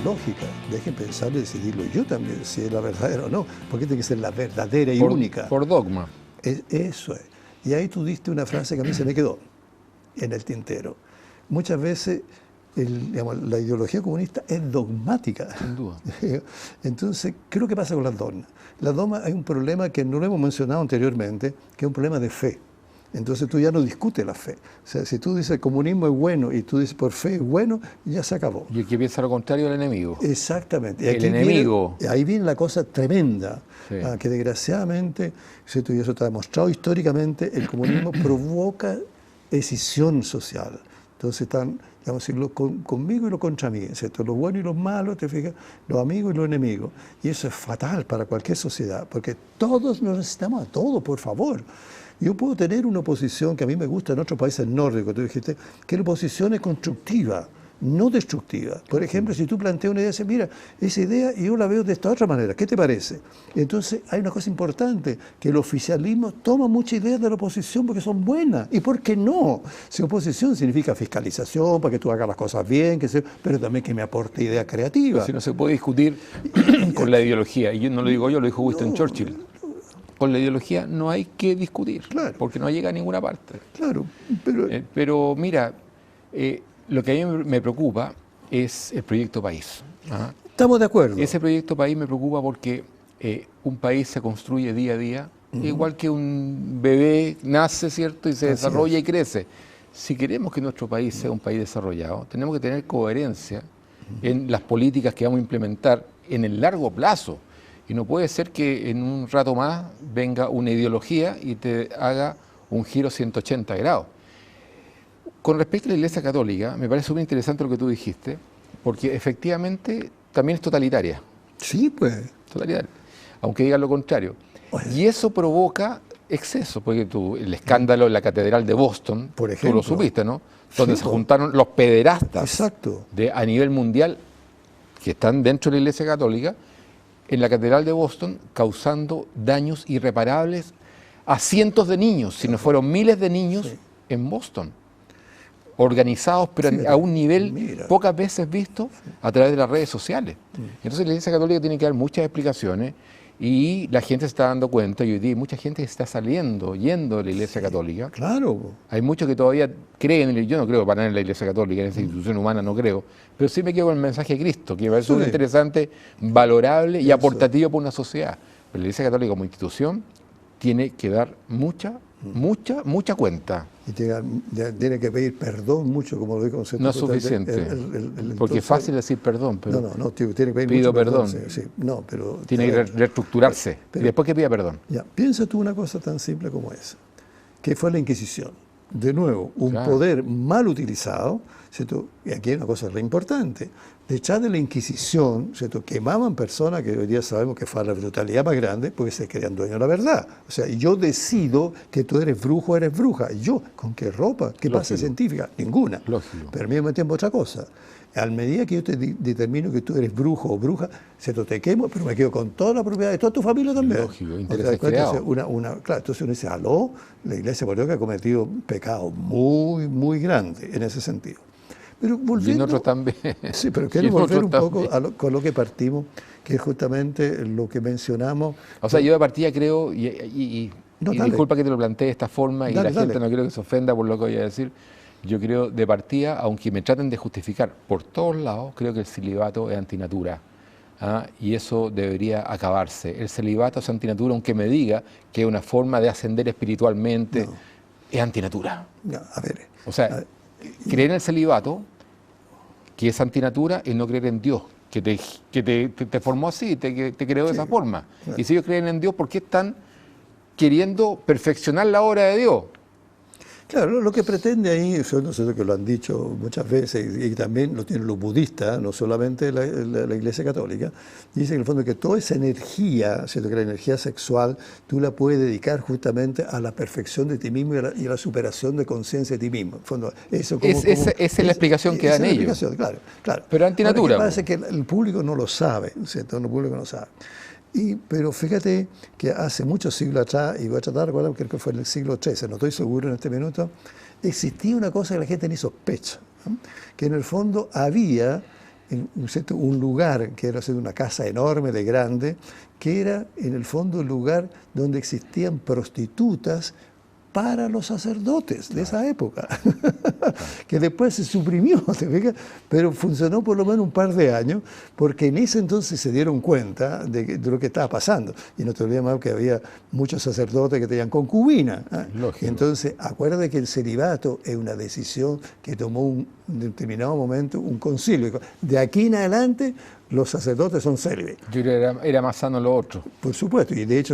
lógica. Dejen pensar y decidirlo yo también, si es la verdadera o no. Porque tiene que ser la verdadera y única. Por dogma. Eso es. Y ahí tú diste una frase que a mí se me quedó en el tintero. Muchas veces la ideología comunista es dogmática. Sin duda. Entonces, ¿qué es lo que pasa con las dogmas? Las dogmas hay un problema que no lo hemos mencionado anteriormente, que es un problema de fe. Entonces tú ya no discutes la fe. O sea, si tú dices el comunismo es bueno y tú dices por fe es bueno, ya se acabó. Y el que piensa lo contrario es el enemigo. Exactamente. Y el enemigo. Ahí viene la cosa tremenda, sí. Que desgraciadamente, y eso está demostrado históricamente, el comunismo provoca escisión social. Entonces están, digamos, conmigo y lo contra mí, ¿cierto? Los buenos y los malos, te fijas, los amigos y los enemigos. Y eso es fatal para cualquier sociedad, porque todos nos necesitamos a todos, por favor. Yo puedo tener una oposición que a mí me gusta en otros países nórdicos, tú dijiste, que la oposición es constructiva, no destructiva. Por ejemplo, si tú planteas una idea y dices, mira, esa idea yo la veo de esta otra manera, ¿qué te parece? Entonces hay una cosa importante, que el oficialismo toma muchas ideas de la oposición porque son buenas. ¿Y por qué no? Si oposición significa fiscalización, para que tú hagas las cosas bien, pero también que me aporte ideas creativas. Pero si no se puede discutir con la ideología, y yo no lo digo yo, lo dijo Winston Churchill. Con la ideología no hay que discutir, claro, porque no llega a ninguna parte. Claro, pero mira, lo que a mí me preocupa es el proyecto país. ¿Ah? Estamos de acuerdo. Ese proyecto país me preocupa porque un país se construye día a día, igual que un bebé nace, ¿cierto? Y se desarrolla y crece. Si queremos que nuestro país sea un país desarrollado, tenemos que tener coherencia en las políticas que vamos a implementar en el largo plazo. Y no puede ser que en un rato más venga una ideología y te haga un giro 180 grados. Con respecto a la Iglesia Católica, me parece muy interesante lo que tú dijiste, porque efectivamente también es totalitaria. Sí, pues. Totalitaria, aunque digan lo contrario. Y eso provoca exceso, porque el escándalo en la Catedral de Boston, por ejemplo, tú lo supiste, ¿no? Donde se juntaron los pederastas. Exacto. A nivel mundial que están dentro de la Iglesia Católica, en la Catedral de Boston, causando daños irreparables a cientos de niños, si no fueron miles de niños en Boston, organizados, pero a un nivel pocas veces visto a través de las redes sociales. Entonces la Iglesia Católica tiene que dar muchas explicaciones y la gente se está dando cuenta, y hoy día hay mucha gente que está yendo de la Iglesia Católica. Claro. Hay muchos que todavía creen, yo no creo para nada en la Iglesia Católica, en esa institución humana no creo, pero sí me quedo con el mensaje de Cristo, que me parece muy interesante, valorable y aportativo para una sociedad. Pero la Iglesia Católica como institución tiene que dar mucha cuenta. Y tiene que pedir perdón mucho, como lo dijo. No es suficiente, porque es fácil decir perdón, pero no, tiene que pedir pido mucho perdón. Sí, no, pero tiene que reestructurarse, y después que pida perdón. Ya, piensa tú una cosa tan simple como esa, que fue la Inquisición. De nuevo, un poder mal utilizado, ¿cierto? Y aquí hay una cosa re importante. Detrás de la Inquisición, ¿cierto? Quemaban personas que hoy día sabemos que fue la brutalidad más grande porque se creían dueños de la verdad. O sea, yo decido que tú eres brujo o eres bruja. ¿Y yo? ¿Con qué ropa? ¿Qué base científica? Ninguna. Lógico. Pero al mismo tiempo otra cosa. Al medida que yo te determino que tú eres brujo o bruja, ¿cierto? Te quemo, pero me quedo con toda la propiedad de toda tu familia también. Lógico, intereses creados. Claro, entonces uno dice, aló, la Iglesia Católica ha cometido pecados muy, muy grandes en ese sentido. Pero volviendo, y en otros también. Sí, pero quiero volver un poco con lo que partimos, que es justamente lo que mencionamos. O sea, yo de partida creo, y disculpa que te lo plantee de esta forma, y la gente no quiero que se ofenda por lo que voy a decir, yo creo de partida, aunque me traten de justificar por todos lados, creo que el celibato es antinatura. Y eso debería acabarse. El celibato es antinatura, aunque me diga que es una forma de ascender espiritualmente, es antinatura. No, a ver. O sea, creer en el celibato, que es antinatura, es no creer en Dios, que te formó así, te creó de esa forma. Claro. Y si ellos creen en Dios, ¿por qué están queriendo perfeccionar la obra de Dios? Claro, lo que pretende ahí, no sé que lo han dicho muchas veces, y también lo tienen los budistas, no solamente la Iglesia Católica, dicen en el fondo que toda esa energía, ¿cierto? Que la energía sexual, tú la puedes dedicar justamente a la perfección de ti mismo y a la superación de conciencia de ti mismo. En el fondo, esa es la explicación que dan ellos. Claro. Pero antinatura. Ahora, ¿qué pasa? Que el público no lo sabe, ¿cierto? El público no sabe. Pero fíjate que hace muchos siglos atrás, y voy a tratar de recordar, creo que fue en el siglo XIII, no estoy seguro en este minuto, existía una cosa que la gente ni sospecha, ¿no? Que en el fondo había un lugar que era una casa enorme, de grande, que era en el fondo el lugar donde existían prostitutas para los sacerdotes de esa época, que después se suprimió, ¿te fijas? Pero funcionó por lo menos un par de años, porque en ese entonces se dieron cuenta de lo que estaba pasando. Y no te olvides más que había muchos sacerdotes que tenían concubinas. Y entonces, acuérdate que el celibato es una decisión que tomó en un determinado momento un concilio. De aquí en adelante, los sacerdotes son célibes. Yo creo que era más sano lo otro. Por supuesto, y de hecho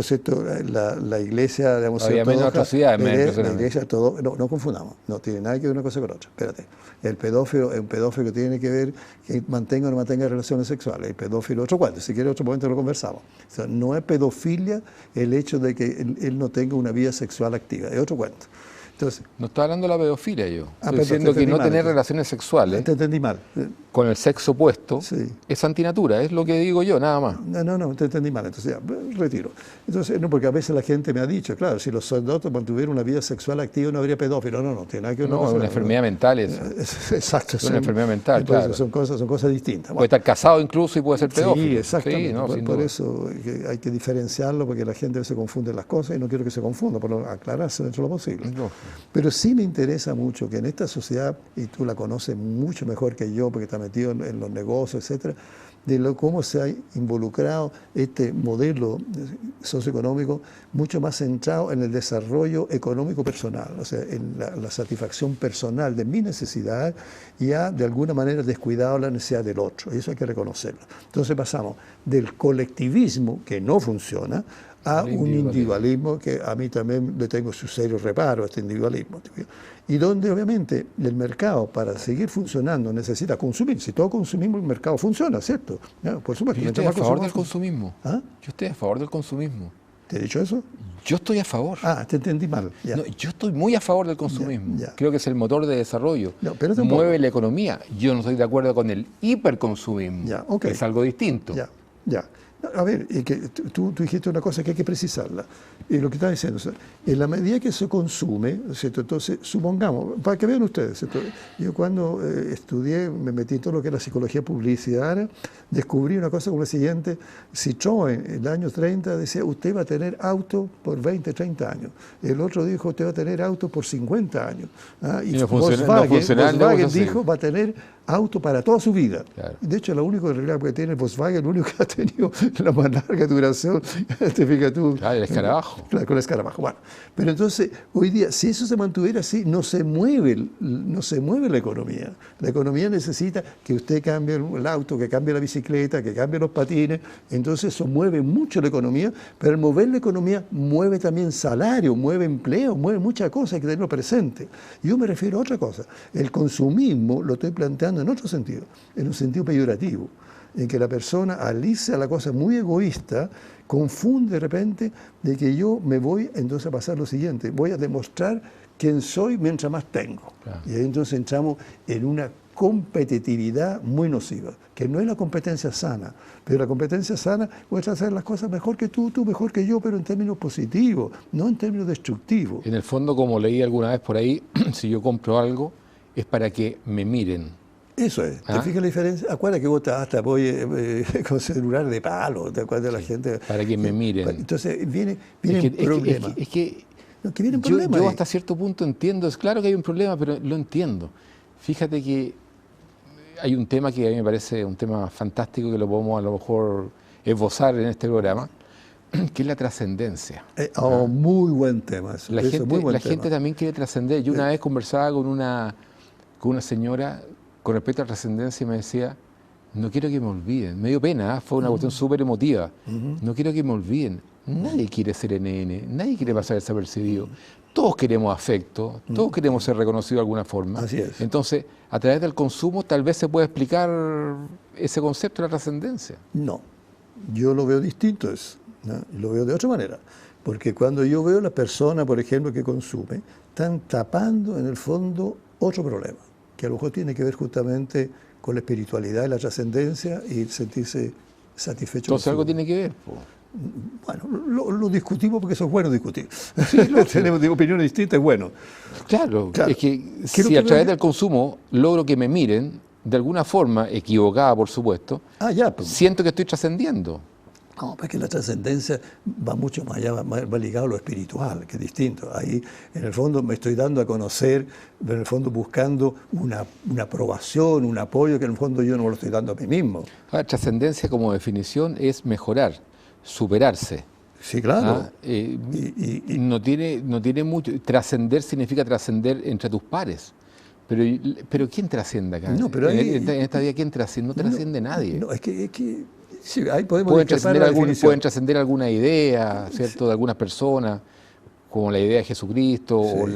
la iglesia, digamos, había menos atrocidades, la iglesia todo, no confundamos, no tiene nada que ver una cosa con otra. Espérate, el pedófilo es un pedófilo que tiene que ver que mantenga o no mantenga relaciones sexuales. El pedófilo otro cuento, si quiere otro momento lo conversamos. O sea, no es pedofilia el hecho de que él no tenga una vida sexual activa, es otro cuento. Entonces, no estoy hablando de la pedofilia yo. Estoy diciendo que no tener relaciones sexuales te entendí mal. Con el sexo opuesto es antinatura, es lo que digo yo, nada más. No, te entendí mal, entonces ya, retiro. Entonces, no, porque a veces la gente me ha dicho, claro, si los sacerdotes mantuvieran una vida sexual activa no habría pedófilo. No, tiene nada que ver. No, es una enfermedad mental eso. Exacto. Es una enfermedad mental, claro. Son cosas distintas. Puede estar casado incluso y puede ser pedófilo. Sí, exactamente. Sí, no, por eso hay que diferenciarlo, porque la gente se confunde las cosas y no quiero que se confunda, por aclararse dentro de lo posible. No. Pero sí me interesa mucho que en esta sociedad, y tú la conoces mucho mejor que yo, porque está metido en los negocios, etcétera, de cómo se ha involucrado este modelo socioeconómico mucho más centrado en el desarrollo económico personal, o sea, en la satisfacción personal de mi necesidad, y ha de alguna manera descuidado la necesidad del otro, y eso hay que reconocerlo. Entonces pasamos del colectivismo, que no funciona, a un individualismo que a mí también le tengo su serio reparo a este individualismo. Y donde obviamente el mercado, para seguir funcionando, necesita consumir. Si todos consumimos, el mercado funciona, ¿cierto? Por supuesto. Yo estoy a favor del consumismo. ¿Ah? Yo estoy a favor del consumismo. ¿Te he dicho eso? Yo estoy a favor. Te entendí mal. Ya. No, yo estoy muy a favor del consumismo. Ya. Creo que es el motor de desarrollo. No, mueve la economía. Yo no estoy de acuerdo con el hiperconsumismo. Okay. Es algo distinto. Ya. A ver, que tú dijiste una cosa que hay que precisarla. Lo que estaba diciendo, o sea, en la medida que se consume, ¿cierto? Entonces, supongamos, para que vean ustedes, ¿cierto? Yo cuando estudié, me metí en todo lo que era psicología publicitaria, descubrí una cosa como la siguiente: Citroën en el año 30 decía, usted va a tener auto por 20, 30 años. El otro dijo, usted va a tener auto por 50 años. Y Volkswagen dijo, va a tener auto para toda su vida. Claro. De hecho, lo único que en realidad que tiene Volkswagen, lo único que ha tenido la más larga duración, te fijas tú. Claro, el escarabajo. Claro, con el escarabajo. Bueno, pero entonces, hoy día, si eso se mantuviera así, no se mueve la economía. La economía necesita que usted cambie el auto, que cambie la bicicleta, que cambie los patines. Entonces, eso mueve mucho la economía, pero al mover la economía mueve también salario, mueve empleo, mueve muchas cosas, hay que tenerlo presente. Yo me refiero a otra cosa. El consumismo lo estoy planteando en otro sentido, en un sentido peyorativo, en que la persona alicia la cosa muy egoísta, confunde de repente de que yo me voy entonces a pasar lo siguiente, voy a demostrar quién soy mientras más tengo. Claro. Y ahí entonces entramos en una competitividad muy nociva, que no es la competencia sana, pero la competencia sana puede hacer las cosas mejor que tú mejor que yo, pero en términos positivos, no en términos destructivos. En el fondo, como leí alguna vez por ahí, si yo compro algo, es para que me miren. Eso es. ¿Te fijas la diferencia? Acuérdate que vos hasta voy con celular de palo, ¿te acuerdas de la gente? Para que me miren. Entonces viene un problema. Yo hasta cierto punto entiendo, es claro que hay un problema, pero lo entiendo. Fíjate que hay un tema que a mí me parece un tema fantástico, que lo podemos a lo mejor esbozar en este programa, que es la trascendencia. Muy buen tema eso. La gente también quiere trascender. Yo una vez conversaba con una señora con respecto a la trascendencia y me decía, no quiero que me olviden. Me dio pena, fue una cuestión súper emotiva. No quiero que me olviden. Nadie quiere ser NN, nadie quiere pasar desapercibido. Todos queremos afecto, todos queremos ser reconocidos de alguna forma. Así es. Entonces, a través del consumo tal vez se puede explicar ese concepto de la trascendencia. No, yo lo veo distinto eso, ¿no? Lo veo de otra manera. Porque cuando yo veo a la persona, por ejemplo, que consume, están tapando en el fondo otro problema, que a lo mejor tiene que ver justamente con la espiritualidad y la trascendencia y sentirse satisfecho. Entonces algo tiene que ver, po. Bueno, lo discutimos porque eso es bueno discutir. Sí, tenemos opiniones distintas, es bueno. Claro, es que si a través del consumo logro que me miren, de alguna forma, equivocada por supuesto, Ya, pues, siento que estoy trascendiendo. no, porque la trascendencia va mucho más allá, va ligado a lo espiritual, que es distinto. Ahí, en el fondo, me estoy dando a conocer, en el fondo buscando una aprobación, un apoyo, que en el fondo yo no lo estoy dando a mí mismo. Ahora, trascendencia como definición es mejorar, superarse. Sí, claro. No tiene mucho. Trascender significa trascender entre tus pares. Pero ¿quién trasciende acá? No, pero en esta vida, ¿quién trasciende? No trasciende nadie. No, es que sí, ahí podemos Pueden discrepar la definición. pueden trascender alguna idea, ¿cierto? De algunas personas, como la idea de Jesucristo, Sí. o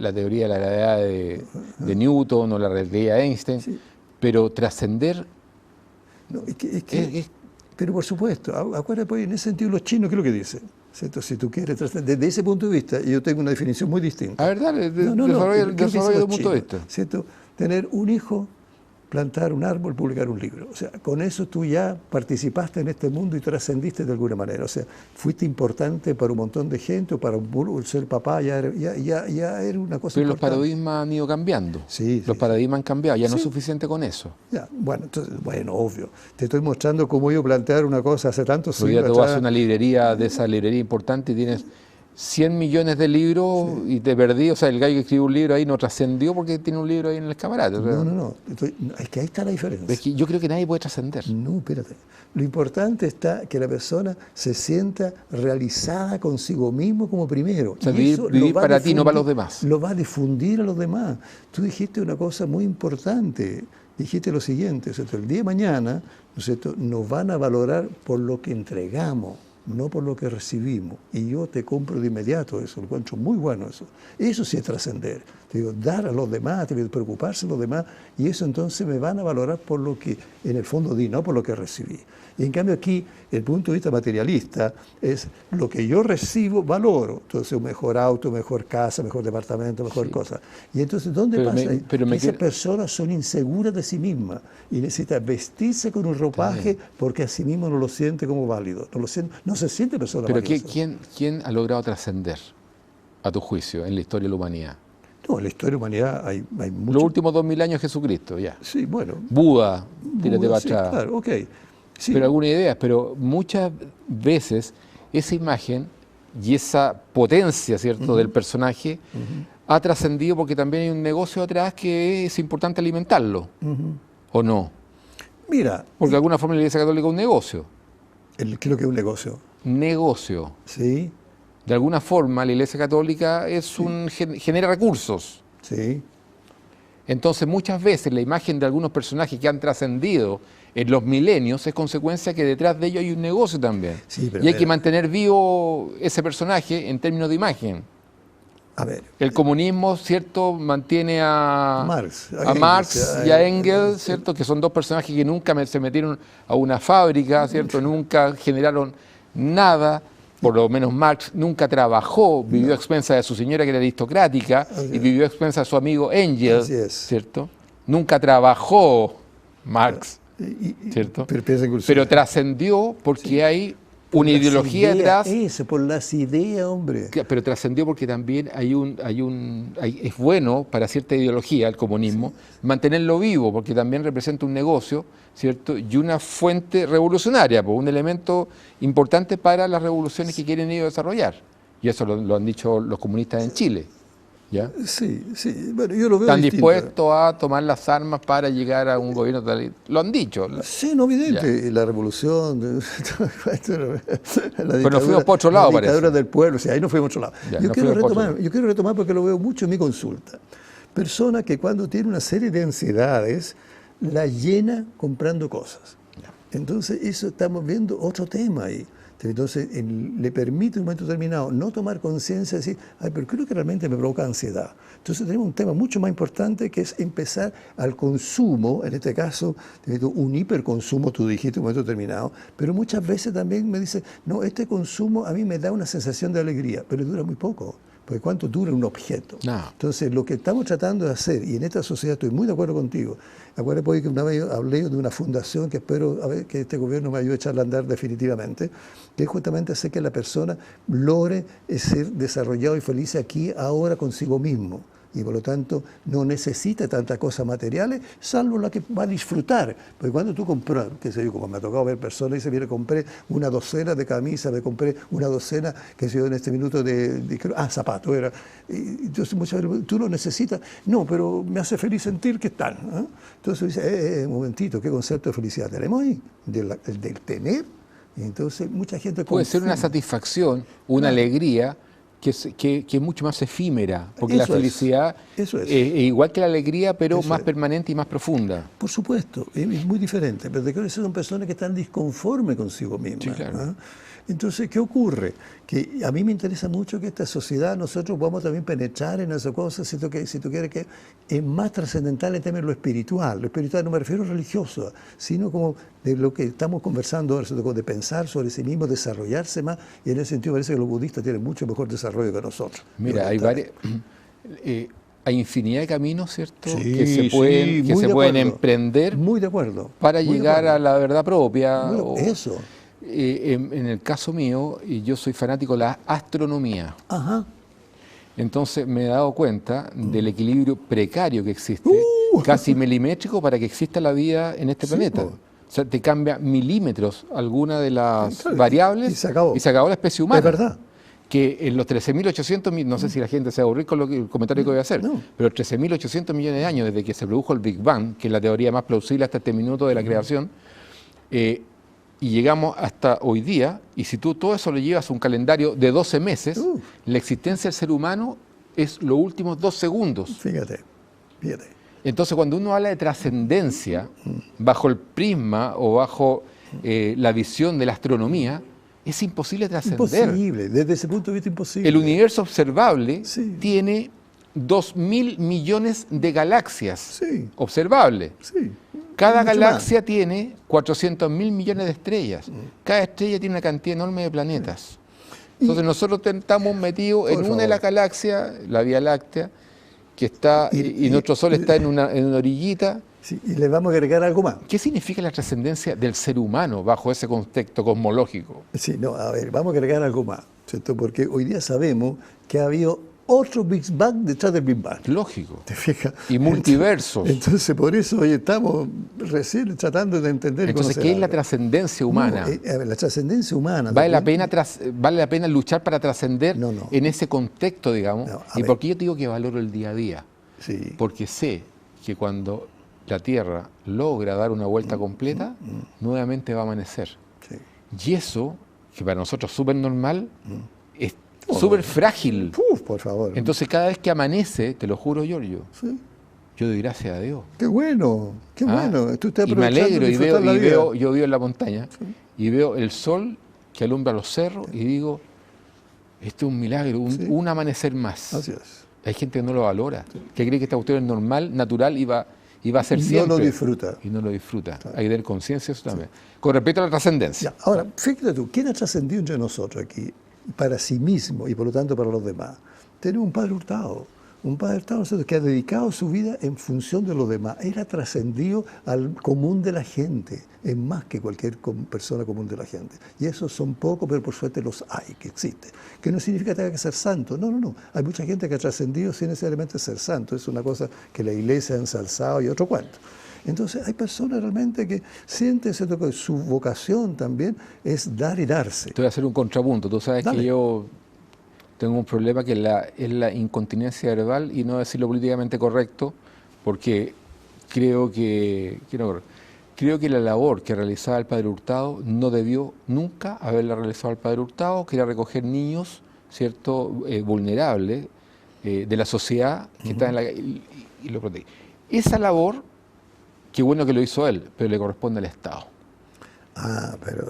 la teoría de la gravedad de Newton, o la relatividad de Einstein. Sí. Pero trascender No, pero por supuesto, acuérdate, pues, en ese sentido los chinos, ¿qué es lo que dicen? ¿Cierto? Si tú quieres trascender, desde ese punto de vista, yo tengo una definición muy distinta. A ver, dale, ¿Qué desarrolla dicen tu los punto de chinos? vista. ¿Cierto? Tener un hijo, plantar un árbol, publicar un libro. O sea, con eso tú ya participaste en este mundo y trascendiste de alguna manera. O sea, fuiste importante para un montón de gente, o para ser papá, ya era una cosa Pero los importante. paradigmas han ido cambiando. Sí, Los sí, paradigmas han cambiado, ya no es Sí. suficiente con eso. Ya, bueno, entonces, bueno, obvio. Te estoy mostrando cómo yo plantear una cosa hace tantos Hoy día siglos te vas a atrás. una librería, de esa librería importante, y tienes 100 millones de libros y te perdí. O sea, el gallo que escribió un libro ahí no trascendió porque tiene un libro ahí en el escaparate. O sea, No. Es que ahí está la diferencia. es que yo creo que nadie puede trascender. No, espérate. Lo importante está que la persona se sienta realizada consigo mismo como primero. O sea, Y vivir eso lo va a para ti, no para los difundir- demás. Lo va a difundir a los demás. Tú dijiste una cosa muy importante. Dijiste lo siguiente, ¿no es cierto? El día de mañana, ¿no es cierto?, nos van a valorar por lo que entregamos, no por lo que recibimos. Y yo te compro de inmediato eso, lo encuentro muy bueno eso. Eso sí es trascender. Te digo, dar a los demás, te digo, preocuparse de los demás, y eso entonces me van a valorar por lo que en el fondo di, no por lo que recibí. Y en cambio aquí, el punto de vista materialista es lo que yo recibo, valoro. Entonces, un mejor auto, mejor casa, mejor departamento, mejor cosa. Y entonces, ¿dónde Pero pasa? me Esas queda- personas son inseguras de sí mismas y necesitan vestirse con un ropaje porque a sí mismo no lo siente como válido. No se siente persona Pero valiosa. ¿quién ha logrado trascender, a tu juicio, en la historia de la humanidad? No, en la historia de la humanidad hay mucho. Los últimos 2000 años Jesucristo, ya. Sí, bueno. Buda, tírate Buda, para sí, atrás. claro, ok. Sí. Pero alguna idea, pero muchas veces esa imagen y esa potencia, ¿cierto?, del personaje ha trascendido porque también hay un negocio atrás que es importante alimentarlo, ¿o no? Mira, Porque de alguna forma la Iglesia Católica es un negocio. creo que es un negocio. Negocio. Sí, De alguna forma la Iglesia Católica genera recursos. sí. Entonces muchas veces la imagen de algunos personajes que han trascendido en los milenios es consecuencia que detrás de ellos hay un negocio también. Sí, pero Y hay a que ver. mantener vivo ese personaje en términos de imagen. A ver, El comunismo, ¿cierto?, mantiene a Marx, a a Engels, Marx y a Engels, ¿cierto?, que son dos personajes que nunca se metieron a una fábrica, ¿cierto?, nunca generaron nada. Por lo menos Marx nunca trabajó, vivió a expensas de su señora que era aristocrática Así y es. vivió a expensas de su amigo Engels, Así es. ¿cierto? Nunca trabajó Marx, ¿cierto? Pero piensa inclusive- Pero trascendió porque hay una las ideología ideas, detrás. Eso, por las ideas, hombre. Pero trascendió porque también es bueno para cierta ideología, el comunismo, mantenerlo vivo, porque también representa un negocio, ¿cierto? Y una fuente revolucionaria, pues, un elemento importante para las revoluciones que quieren ellos desarrollar. Y eso lo han dicho los comunistas en Chile. ¿Ya? Sí, sí. Bueno, yo lo veo Están distinto. dispuestos a tomar las armas para llegar a un gobierno total. Lo han dicho. Sí, no, evidente. La revolución, Pero nos fuimos por otro lado, la dictadura parece. del pueblo, o sea, ahí nos fuimos por otro lado. Ya, Yo nos quiero fuimos por otro retomar, lado. yo quiero retomar porque lo veo mucho en mi consulta. Persona que cuando tiene una serie de ansiedades, la llena comprando cosas. Entonces, eso estamos viendo otro tema ahí. Entonces, le permite en un momento determinado no tomar conciencia y decir, ay, pero ¿qué es lo que realmente me provoca ansiedad? Entonces, tenemos un tema mucho más importante que es empezar al consumo, en este caso, un hiperconsumo, tú dijiste en un momento determinado, pero muchas veces también me dice, no, este consumo a mí me da una sensación de alegría, pero dura muy poco. Porque ¿cuánto dura un objeto? No. Entonces, lo que estamos tratando de hacer, y en esta sociedad estoy muy de acuerdo contigo, acuérdate que una vez hablé de una fundación que espero que este gobierno me ayude a echarla a andar definitivamente, que es justamente hacer que la persona logre ser desarrollado y feliz aquí, ahora consigo mismo. y por lo tanto no necesita tantas cosas materiales, salvo la que va a disfrutar. Porque cuando tú compras, qué sé yo, como me ha tocado ver personas y dicen, mire, compré una docena de camisas, me compré una docena, qué sé yo, en este minuto zapatos era. Y entonces muchas veces, ¿tú lo necesitas? No, pero me hace feliz sentir que están, ¿eh? Entonces dice, un momentito, ¿qué concepto de felicidad tenemos ahí? Del tener. Y entonces mucha gente puede ser una satisfacción, una alegría, que es mucho más efímera, porque la felicidad es igual que la alegría, pero más permanente y más profunda. Por supuesto, es muy diferente, pero de que son personas que están disconformes consigo mismas. Sí, claro. ¿Eh? Entonces, ¿qué ocurre? Que a mí me interesa mucho que esta sociedad, nosotros podamos también penetrar en esas cosas, si tú quieres, que es más trascendental el tema de lo espiritual. Lo espiritual no me refiero a religioso, sino como de lo que estamos conversando ahora, de pensar sobre sí mismo, desarrollarse más, y en ese sentido parece que los budistas tienen mucho mejor desarrollo que nosotros. Mira, hay infinidad de caminos, ¿cierto?, sí, que se pueden emprender. Muy de acuerdo. Para llegar a la verdad propia. Eso. En el caso mío, yo soy fanático de la astronomía. Ajá. Entonces me he dado cuenta del equilibrio precario que existe, casi milimétrico, para que exista la vida en este planeta. O sea, te cambia milímetros alguna de las variables y se acabó la especie humana. Es verdad. Que en los 13.800, no sé si la gente se va a aburrir con el comentario que voy a hacer, pero 13.800 millones de años desde que se produjo el Big Bang, que es la teoría más plausible hasta este minuto de la creación, y llegamos hasta hoy día, y si tú todo eso lo llevas a un calendario de 12 meses, la existencia del ser humano es los últimos 2 segundos. Fíjate. Entonces, cuando uno habla de trascendencia, bajo el prisma o bajo la visión de la astronomía, es imposible trascender. Imposible, desde ese punto de vista imposible. El universo observable tiene 2.000 millones de galaxias observables. Sí. Cada galaxia tiene 400.000 millones de estrellas. Cada estrella tiene una cantidad enorme de planetas. Entonces nosotros estamos metidos en una de las galaxias, la Vía Láctea, que está, y nuestro Sol está en una orillita. Sí, y le vamos a agregar algo más. ¿Qué significa la trascendencia del ser humano bajo ese contexto cosmológico? Sí, no, a ver, vamos a agregar algo más, ¿cierto? Porque hoy día sabemos que ha habido otro Big Bang detrás del Big Bang. Lógico. ¿Te fijas? Y multiversos. Entonces, por eso hoy estamos recién tratando de entender. Entonces, ¿qué es la trascendencia humana? No, la trascendencia humana. ¿Vale la pena luchar para trascender en ese contexto, digamos? ¿Y por qué yo te digo que valoro el día a día? Sí. Porque sé que cuando la Tierra logra dar una vuelta completa, nuevamente va a amanecer. Sí. Y eso, que para nosotros es súper normal, es súper frágil. Por favor. Entonces, cada vez que amanece, te lo juro, Giorgio, yo doy gracias a Dios. Qué bueno, qué bueno. Tú estás y me alegro yo vivo en la montaña Sí. y veo el sol que alumbra los cerros y digo, esto es un milagro, un amanecer más. Así es. Hay gente que no lo valora, que cree que esta cuestión es normal, natural y va a ser siempre. No lo disfruta. Y no lo disfruta. Hay que tener conciencia de eso también. Con respecto a la trascendencia. Ahora, fíjate tú, ¿quién ha trascendido entre nosotros aquí para sí mismo y por lo tanto para los demás? Tenemos un Padre Hurtado. Un Padre Hurtado que ha dedicado su vida en función de los demás. Él ha trascendido al común de la gente. Es más que cualquier persona común de la gente. Y esos son pocos, pero por suerte los hay, que existen. Que no significa que tenga que ser santo. No. Hay mucha gente que ha trascendido sin necesariamente ser santo. Es una cosa que la Iglesia ha ensalzado y otro cuento. Entonces hay personas realmente que sienten que su vocación también es dar y darse. Te voy a hacer un contrapunto. Tú sabes que yo tengo un problema que es la incontinencia verbal y no decirlo políticamente correcto, porque creo que la labor que realizaba el Padre Hurtado no debió nunca haberla realizado el Padre Hurtado, que era recoger niños, ¿cierto?, vulnerables de la sociedad que están en la calle y lo protege. Esa labor, qué bueno que lo hizo él, pero le corresponde al Estado.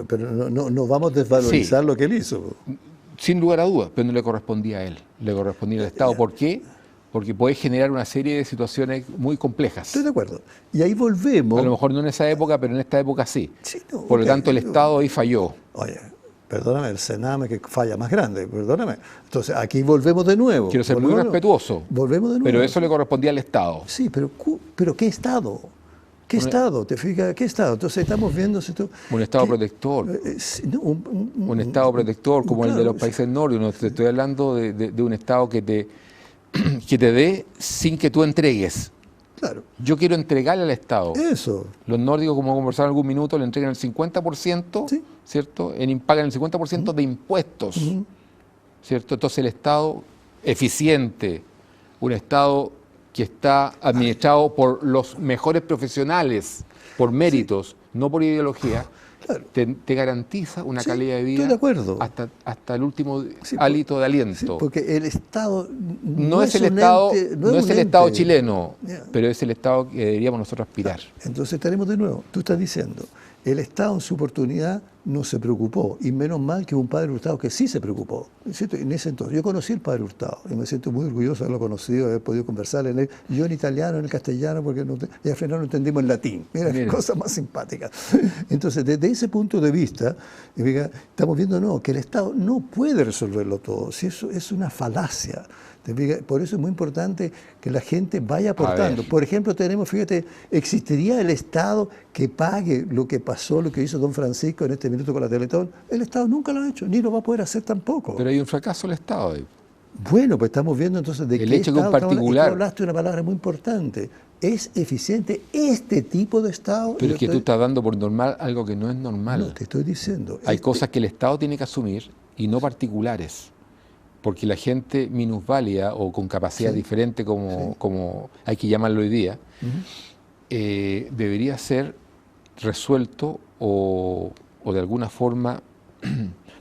Pero no vamos a desvalorizar lo que él hizo. Sin lugar a dudas, pero no le correspondía a él, le correspondía al Estado. ¿Por qué? Porque puede generar una serie de situaciones muy complejas. Estoy de acuerdo. Y ahí volvemos. A lo mejor no en esa época, pero en esta época sí. Por lo tanto, el Estado ahí falló. Oye, perdóname, el Sename que falla más grande, perdóname. Entonces, aquí volvemos de nuevo. Quiero ser muy respetuoso. Volvemos de nuevo. Pero eso le correspondía al Estado. Sí, pero ¿qué Estado? ¿Qué Estado? ¿Te fijas? ¿Qué Estado? Entonces estamos viendo... Un Estado protector. Un Estado protector como el de los países nórdicos. No te estoy hablando de un Estado que que te dé sin que tú entregues. Claro. Yo quiero entregarle al Estado. Eso. Los nórdicos, como conversaron algún minuto, le entregan el 50%, Sí. ¿cierto? Pagan el 50% de impuestos, ¿cierto? Entonces el Estado eficiente, un Estado que está administrado por los mejores profesionales, por méritos, no por ideología, Claro. te garantiza una Sí, calidad de vida estoy de acuerdo. hasta el último Sí, hálito de Sí, aliento. porque el Estado No es el un Estado, ente, no es un el Estado ente. chileno, Ya. pero es el Estado que deberíamos nosotros aspirar. Entonces tenemos de nuevo, tú estás diciendo, el Estado en su oportunidad no se preocupó, y menos mal que hubo un padre Hurtado que sí se preocupó. ¿Cierto? En ese entonces, yo conocí al padre Hurtado y me siento muy orgulloso de haberlo conocido, de haber podido conversar en él, yo en italiano, en el castellano, porque y al final lo entendimos en latín. Mira, Mira. cosa más simpática. Entonces, desde ese punto de vista, estamos viendo no, que el Estado no puede resolverlo todo, si eso es una falacia. Por eso es muy importante que la gente vaya aportando. Por ejemplo, tenemos, fíjate, ¿existiría el Estado que pague lo que pasó, lo que hizo don Francisco en este minuto con la Teletón? El Estado nunca lo ha hecho, ni lo va a poder hacer tampoco. Pero hay un fracaso del Estado ahí. Bueno, pues estamos viendo entonces de El qué hecho que un Estado particular- tú hablaste de una palabra muy importante. ¿Es eficiente este tipo de Estado? Pero Yo es que tú estás dando por normal algo que no es normal. No, te estoy diciendo. Hay cosas que el Estado tiene que asumir y no particulares. Porque la gente minusválida o con capacidad Sí. diferente, como hay que llamarlo hoy día, debería ser resuelto o de alguna forma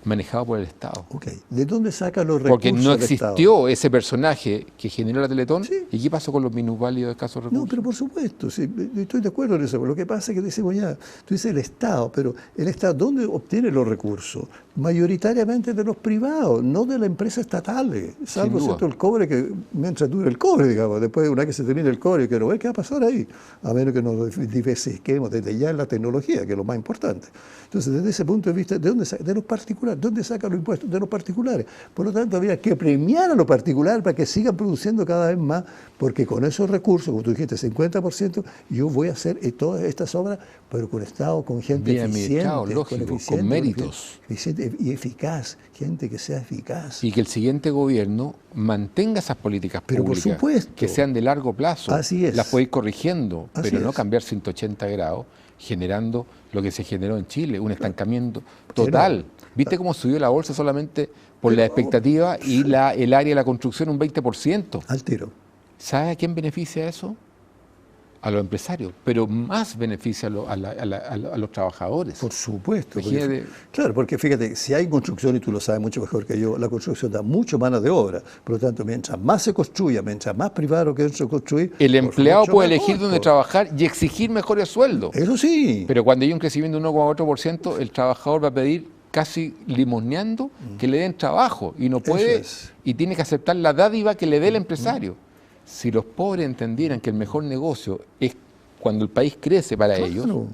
manejado por el Estado. Ok, ¿de dónde saca los recursos Porque no del Estado? existió ese personaje que generó la Teletón. Sí. ¿Y qué pasó con los minusválidos de escasos recursos? No, pero por supuesto, sí, estoy de acuerdo en eso. Lo que pasa es que decimos ya, tú dices el Estado, pero el Estado, ¿dónde obtiene los recursos? Mayoritariamente de los privados, no de las empresas estatales, salvo duda. ¿cierto? El cobre, que mientras dure el cobre, digamos, después una vez que se termine el cobre, quiero ver qué va a pasar ahí, a menos que nos diversifiquemos desde ya en la tecnología, que es lo más importante. Entonces, desde ese punto de vista, ¿de dónde saca? De los particulares. ¿Dónde sacan los impuestos? De los particulares. Por lo tanto, habría que premiar a los particulares para que sigan produciendo cada vez más, porque con esos recursos, como tú dijiste, 50%, yo voy a hacer todas estas obras, pero con Estado, con gente Bien eficiente, administrado, lógico, con méritos. eficiente y eficaz, gente que sea eficaz. Y que el siguiente gobierno mantenga esas políticas Pero por públicas, supuesto. que sean de largo plazo. Así es. Las puede ir corrigiendo, Así pero no es. cambiar 180 grados, generando lo que se generó en Chile, un estancamiento Claro. total. ¿Viste cómo subió la bolsa solamente por la expectativa y el área de la construcción un 20%? Al tiro. ¿Sabe a quién beneficia eso? A los empresarios, pero más beneficia a los trabajadores. Por supuesto. Imagínate. Claro, porque fíjate, si hay construcción, y tú lo sabes mucho mejor que yo, la construcción da mucho mano de obra. Por lo tanto, mientras más se construya, mientras más privado que eso construir, El por empleado mucho puede mejor, elegir dónde po. trabajar y exigir mejores sueldos. Eso sí. Pero cuando hay un crecimiento de 1,8%, el trabajador va a pedir casi limoneando que le den trabajo y no puede, es. y tiene que aceptar la dádiva que le dé el empresario. Si los pobres entendieran que el mejor negocio es cuando el país crece para ellos, Claro.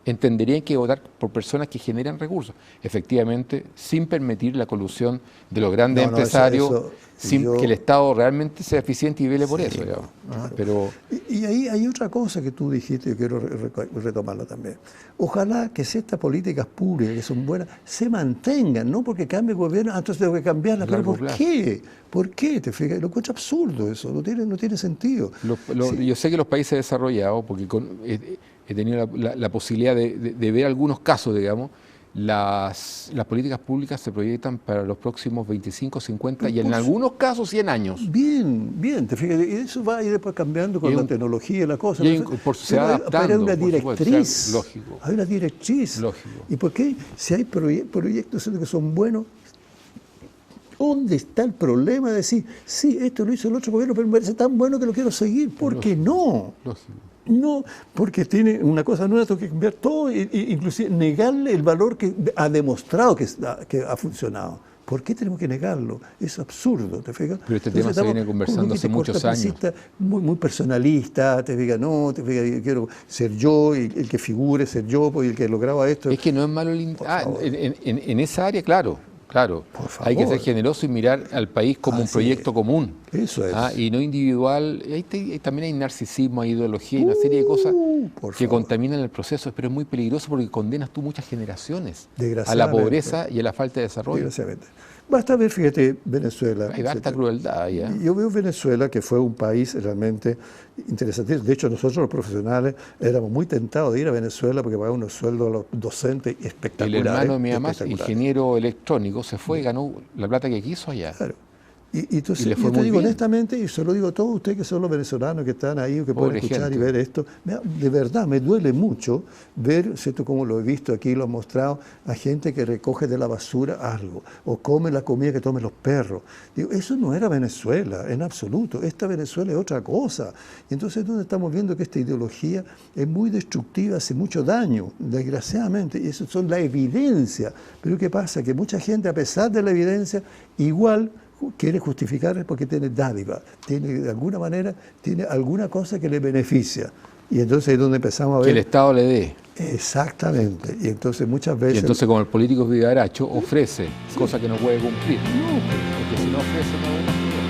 entenderían que votar por personas que generan recursos, efectivamente, sin permitir la colusión de los grandes No, no, empresarios, eso, sin yo- que el Estado realmente sea eficiente y vele por Sí, eso. digamos. claro. Pero Y ahí hay otra cosa que tú dijiste, yo quiero retomarlo también. Ojalá que si estas políticas públicas, que son buenas, se mantengan, no porque cambie el gobierno, entonces tengo que cambiarlas. ¿Pero Largo por plazo. qué? ¿Por qué? ¿Te fijas? Lo encuentro absurdo eso, no tiene sentido. Sí. yo sé que los países desarrollados, porque he tenido la posibilidad de ver algunos casos, digamos, las políticas públicas se proyectan para los próximos 25, 50 y en algunos casos 100 años. Bien, te fijas, y eso va a ir después cambiando con Y la un- tecnología y la cosa. y hay ¿no? se va Pero adaptando, hay una por supuesto, directriz. lógico. Hay una directriz. Lógico. ¿Y por qué? Si hay proyectos que son buenos, ¿dónde está el problema de decir, sí, esto lo hizo el otro gobierno, pero me parece tan bueno que lo quiero seguir? ¿Por qué no? Lógico. No, porque tiene una cosa nueva, tengo que cambiar todo, inclusive negarle el valor que ha demostrado que ha funcionado. ¿Por qué tenemos que negarlo? Es absurdo, ¿te fijas? Pero este tema se viene conversando hace muchos años. Muy personalista, te fijas, no, te fijas, yo quiero ser yo, y el que figure, ser yo, pues, y el que lograba esto. Es que no es malo favor. en esa área, claro. Por Hay que favor. ser generoso y mirar al país como un Así proyecto es. común. Eso es. Y no individual. También hay narcisismo, hay ideología y una serie de cosas que contaminan el proceso, pero es muy peligroso porque condenas tú muchas generaciones a la pobreza y a la falta de desarrollo. Desgraciadamente. Basta ver, fíjate, Venezuela. Hay harta crueldad ya. Yo veo Venezuela, que fue un país realmente interesante. De hecho, nosotros los profesionales éramos muy tentados de ir a Venezuela porque pagaban unos sueldos a los docentes espectaculares. El hermano de mi mamá, ingeniero electrónico, se fue y ganó la plata que quiso allá. Claro. Y entonces, yo te digo honestamente, y se lo digo a todos ustedes que son los venezolanos que están ahí o que pueden escuchar y ver esto, de verdad me duele mucho ver, ¿cierto?, como lo he visto aquí, lo he mostrado, a gente que recoge de la basura algo o come la comida que tomen los perros. Digo, eso no era Venezuela, en absoluto. Esta Venezuela es otra cosa. Y entonces donde estamos viendo que esta ideología es muy destructiva, hace mucho daño, desgraciadamente, y eso son la evidencia. Pero ¿qué pasa? Que mucha gente, a pesar de la evidencia, igual quiere justificar porque tiene dádiva, tiene de alguna manera, tiene alguna cosa que le beneficia. Y entonces es donde empezamos a ver... Que el Estado le dé. Exactamente. Y entonces muchas veces... Y entonces como el político es vivaracho, ofrece cosas que no puede cumplir. No, porque si no ofrece, no